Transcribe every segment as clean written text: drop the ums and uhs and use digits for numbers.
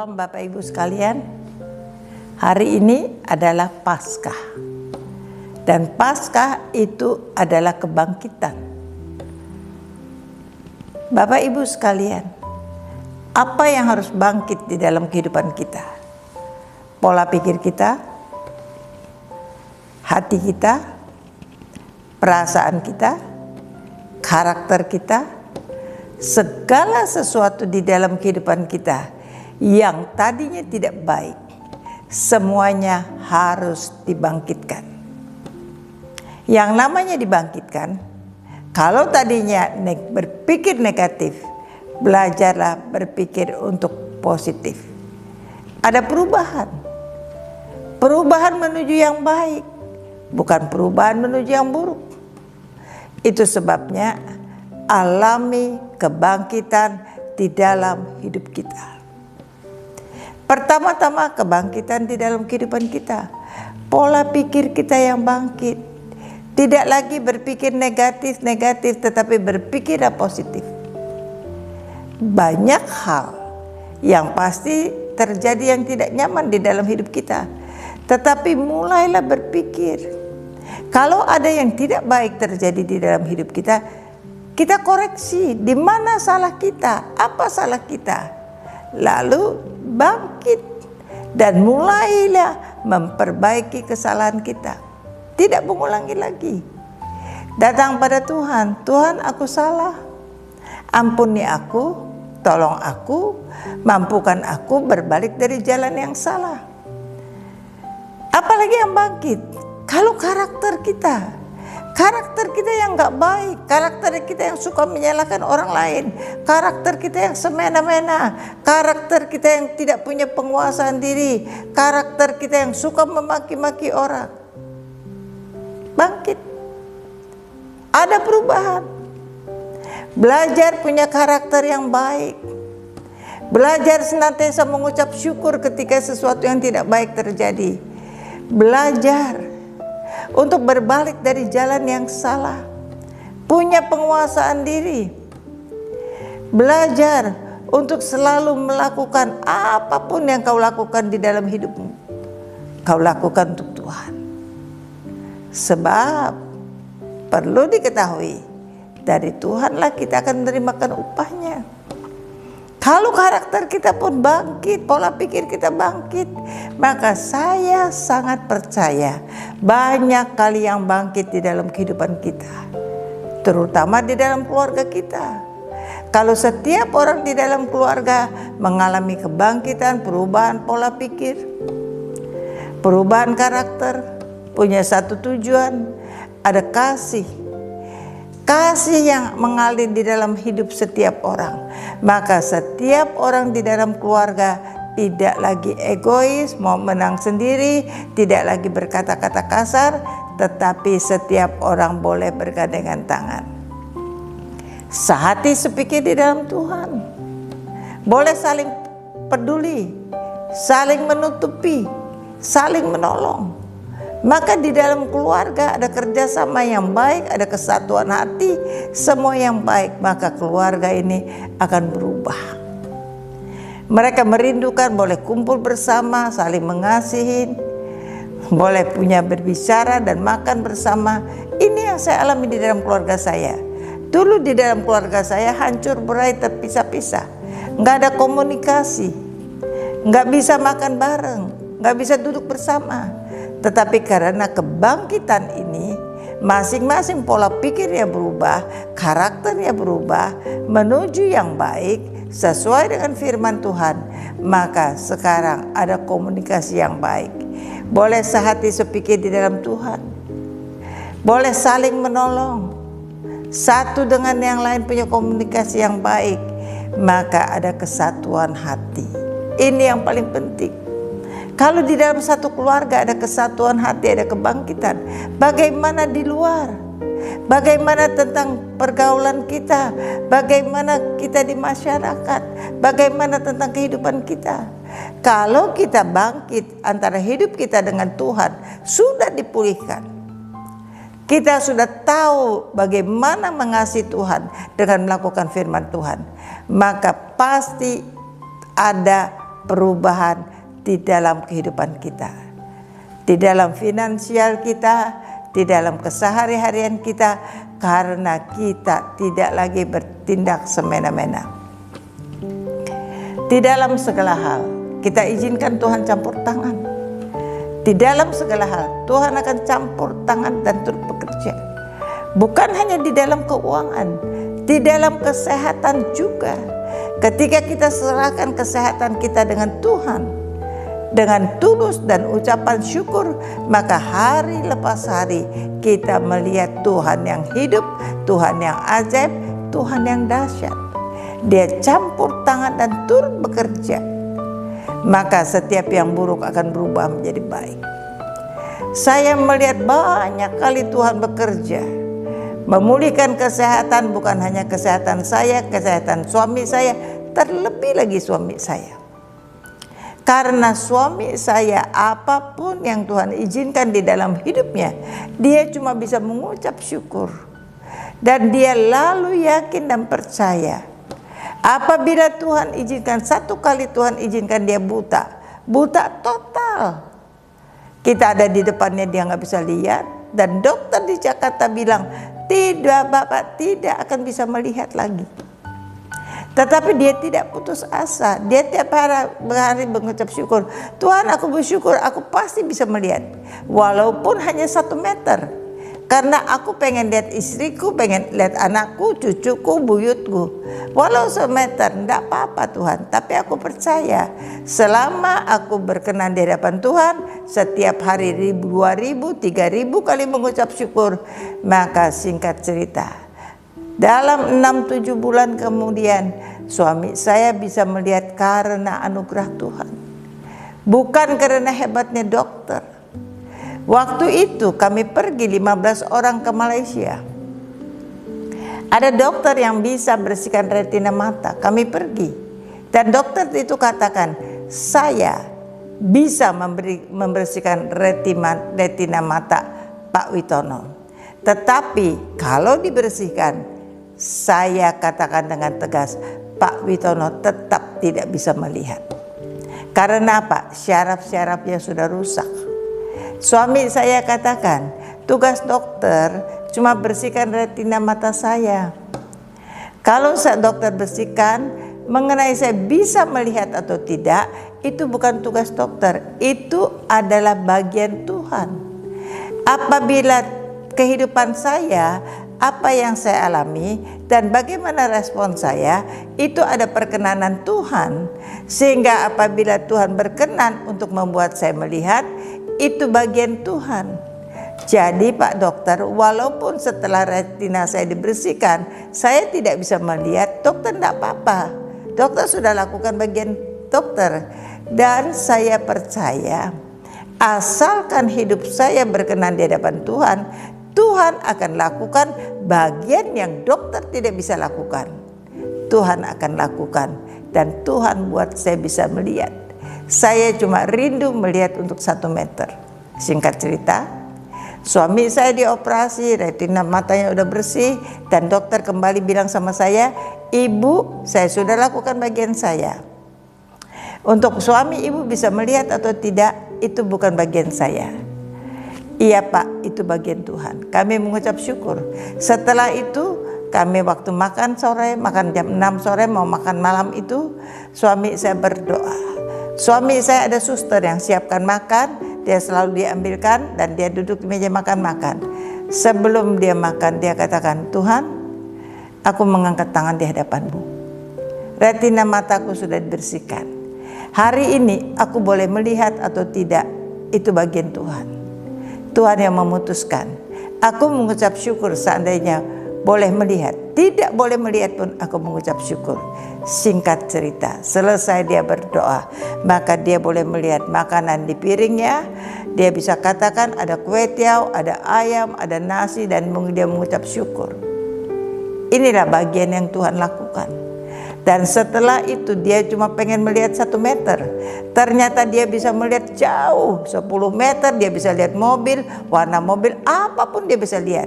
Shalom Bapak Ibu sekalian. Hari ini adalah Paskah. Dan Paskah itu adalah kebangkitan. Bapak Ibu sekalian, apa yang harus bangkit di dalam kehidupan kita? Pola pikir kita, hati kita, perasaan kita, karakter kita, segala sesuatu di dalam kehidupan kita yang tadinya tidak baik, semuanya harus dibangkitkan. Yang namanya dibangkitkan, kalau tadinya berpikir negatif, belajarlah berpikir untuk positif. Ada perubahan. Perubahan menuju yang baik, bukan perubahan menuju yang buruk. Itu sebabnya alami kebangkitan di dalam hidup kita. Pertama-tama kebangkitan di dalam kehidupan kita. Pola pikir kita yang bangkit. Tidak lagi berpikir negatif-negatif, tetapi berpikir positif. Banyak hal yang pasti terjadi yang tidak nyaman di dalam hidup kita. Tetapi mulailah berpikir. Kalau ada yang tidak baik terjadi di dalam hidup kita, kita koreksi di mana salah kita, apa salah kita. Lalu bangkit dan mulailah memperbaiki kesalahan kita. Tidak mengulangi lagi. Datang pada Tuhan, Tuhan aku salah. Ampuni aku, tolong aku, mampukan aku berbalik dari jalan yang salah. Apalagi yang bangkit? Kalau karakter kita yang gak baik, karakter kita yang suka menyalahkan orang lain, karakter kita yang semena-mena, karakter kita yang tidak punya penguasaan diri, karakter kita yang suka memaki-maki orang. Bangkit. Ada perubahan. Belajar punya karakter yang baik. Belajar senantiasa mengucap syukur ketika sesuatu yang tidak baik terjadi. Belajar untuk berbalik dari jalan yang salah. Punya penguasaan diri. Belajar untuk selalu melakukan apapun yang kau lakukan di dalam hidupmu, kau lakukan untuk Tuhan. Sebab perlu diketahui, dari Tuhanlah kita akan menerimakan upahnya. Kalau karakter kita pun bangkit, pola pikir kita bangkit, maka saya sangat percaya banyak kali yang bangkit di dalam kehidupan kita, terutama di dalam keluarga kita. Kalau setiap orang di dalam keluarga mengalami kebangkitan, perubahan pola pikir, perubahan karakter, punya satu tujuan, ada kasih yang mengalir di dalam hidup setiap orang, maka setiap orang di dalam keluarga tidak lagi egois, mau menang sendiri, tidak lagi berkata-kata kasar, tetapi setiap orang boleh bergandengan tangan. Sehati sepikir di dalam Tuhan. Boleh saling peduli, saling menutupi, saling menolong. Maka di dalam keluarga ada kerjasama yang baik, ada kesatuan hati, semua yang baik, maka keluarga ini akan berubah. Mereka merindukan boleh kumpul bersama, saling mengasihi, boleh punya berbicara dan makan bersama. Ini yang saya alami di dalam keluarga saya. Dulu di dalam keluarga saya hancur berai, terpisah-pisah, nggak ada komunikasi, nggak bisa makan bareng, nggak bisa duduk bersama. Tetapi karena kebangkitan ini, masing-masing pola pikirnya berubah, karakternya berubah, menuju yang baik, sesuai dengan firman Tuhan. Maka sekarang ada komunikasi yang baik. Boleh sehati sepikir di dalam Tuhan. Boleh saling menolong. Satu dengan yang lain punya komunikasi yang baik. Maka ada kesatuan hati. Ini yang paling penting. Kalau di dalam satu keluarga ada kesatuan hati, ada kebangkitan, bagaimana di luar? Bagaimana tentang pergaulan kita? Bagaimana kita di masyarakat? Bagaimana tentang kehidupan kita? Kalau kita bangkit antara hidup kita dengan Tuhan, sudah dipulihkan. Kita sudah tahu bagaimana mengasihi Tuhan dengan melakukan firman Tuhan. Maka pasti ada perubahan di dalam kehidupan kita, di dalam finansial kita, di dalam keseharian kita, karena kita tidak lagi bertindak semena-mena. Di dalam segala hal kita izinkan Tuhan campur tangan. Di dalam segala hal Tuhan akan campur tangan dan turut bekerja. Bukan hanya di dalam keuangan, di dalam kesehatan juga. Ketika kita serahkan kesehatan kita dengan Tuhan, dengan tulus dan ucapan syukur, maka hari lepas hari kita melihat Tuhan yang hidup, Tuhan yang ajaib, Tuhan yang dahsyat. Dia campur tangan dan turut bekerja. Maka setiap yang buruk akan berubah menjadi baik. Saya melihat banyak kali Tuhan bekerja, memulihkan kesehatan, bukan hanya kesehatan saya, kesehatan suami saya, terlebih lagi suami saya. Karena suami saya, apapun yang Tuhan izinkan di dalam hidupnya, dia cuma bisa mengucap syukur. Dan dia lalu yakin dan percaya. Apabila Tuhan izinkan, satu kali Tuhan izinkan dia buta total. Kita ada di depannya, dia nggak bisa lihat. Dan dokter di Jakarta bilang, tidak, Bapak tidak akan bisa melihat lagi. Tetapi dia tidak putus asa. Dia tiap hari mengucap syukur. Tuhan, aku bersyukur, aku pasti bisa melihat. Walaupun hanya 1 meter. Karena aku pengen lihat istriku, pengen lihat anakku, cucuku, buyutku. Walau 1 meter, enggak apa-apa Tuhan. Tapi aku percaya, selama aku berkenan di hadapan Tuhan, setiap hari 1.000, 2.000, 3.000 kali mengucap syukur. Maka singkat cerita, dalam 6-7 bulan kemudian, suami saya bisa melihat karena anugerah Tuhan. Bukan karena hebatnya dokter. Waktu itu kami pergi 15 orang ke Malaysia. Ada dokter yang bisa bersihkan retina mata. Kami pergi. Dan dokter itu katakan, saya bisa membersihkan retina mata Pak Witono. Tetapi kalau dibersihkan, saya katakan dengan tegas, Pak Witono tetap tidak bisa melihat. Karena apa? Syaraf-syarafnya sudah rusak. Suami saya katakan, tugas dokter cuma bersihkan retina mata saya. Kalau dokter bersihkan, mengenai saya bisa melihat atau tidak, itu bukan tugas dokter, itu adalah bagian Tuhan. Apabila kehidupan saya, apa yang saya alami dan bagaimana respon saya, itu ada perkenanan Tuhan. Sehingga apabila Tuhan berkenan untuk membuat saya melihat, itu bagian Tuhan. Jadi Pak Dokter, walaupun setelah retina saya dibersihkan, saya tidak bisa melihat, dokter tidak apa-apa. Dokter sudah lakukan bagian dokter. Dan saya percaya, asalkan hidup saya berkenan di hadapan Tuhan, Tuhan akan lakukan bagian yang dokter tidak bisa lakukan. Tuhan akan lakukan dan Tuhan buat saya bisa melihat. Saya cuma rindu melihat untuk 1 meter. Singkat cerita, suami saya dioperasi, retina matanya udah bersih, dan dokter kembali bilang sama saya, Ibu, saya sudah lakukan bagian saya. Untuk suami ibu bisa melihat atau tidak, itu bukan bagian saya. Iya Pak, itu bagian Tuhan. Kami mengucap syukur. Setelah itu, kami waktu makan sore, makan jam 6 sore, mau makan malam itu, suami saya berdoa. Suami saya ada suster yang siapkan makan, dia selalu diambilkan dan dia duduk di meja makan. Sebelum dia makan, dia katakan, Tuhan, aku mengangkat tangan di hadapan-Mu. Retina mataku sudah dibersihkan. Hari ini aku boleh melihat atau tidak, itu bagian Tuhan. Tuhan yang memutuskan. Aku mengucap syukur seandainya boleh melihat. Tidak boleh melihat pun aku mengucap syukur. Singkat cerita, selesai dia berdoa, maka dia boleh melihat makanan di piringnya. Dia bisa katakan ada kue tiaw, ada ayam, ada nasi, dan dia mengucap syukur. Inilah bagian yang Tuhan lakukan. Dan setelah itu dia cuma pengen melihat 1 meter. Ternyata dia bisa melihat jauh, 10 meter, dia bisa lihat mobil, warna mobil, apapun dia bisa lihat.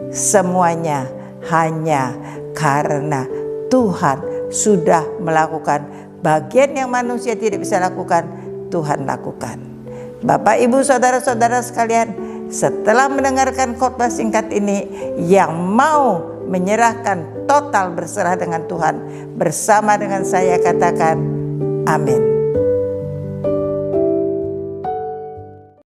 Semuanya hanya karena Tuhan sudah melakukan bagian yang manusia tidak bisa lakukan, Tuhan lakukan. Bapak, Ibu, saudara-saudara sekalian, setelah mendengarkan khotbah singkat ini, yang mau menyerahkan total berserah dengan Tuhan, bersama dengan saya katakan amin.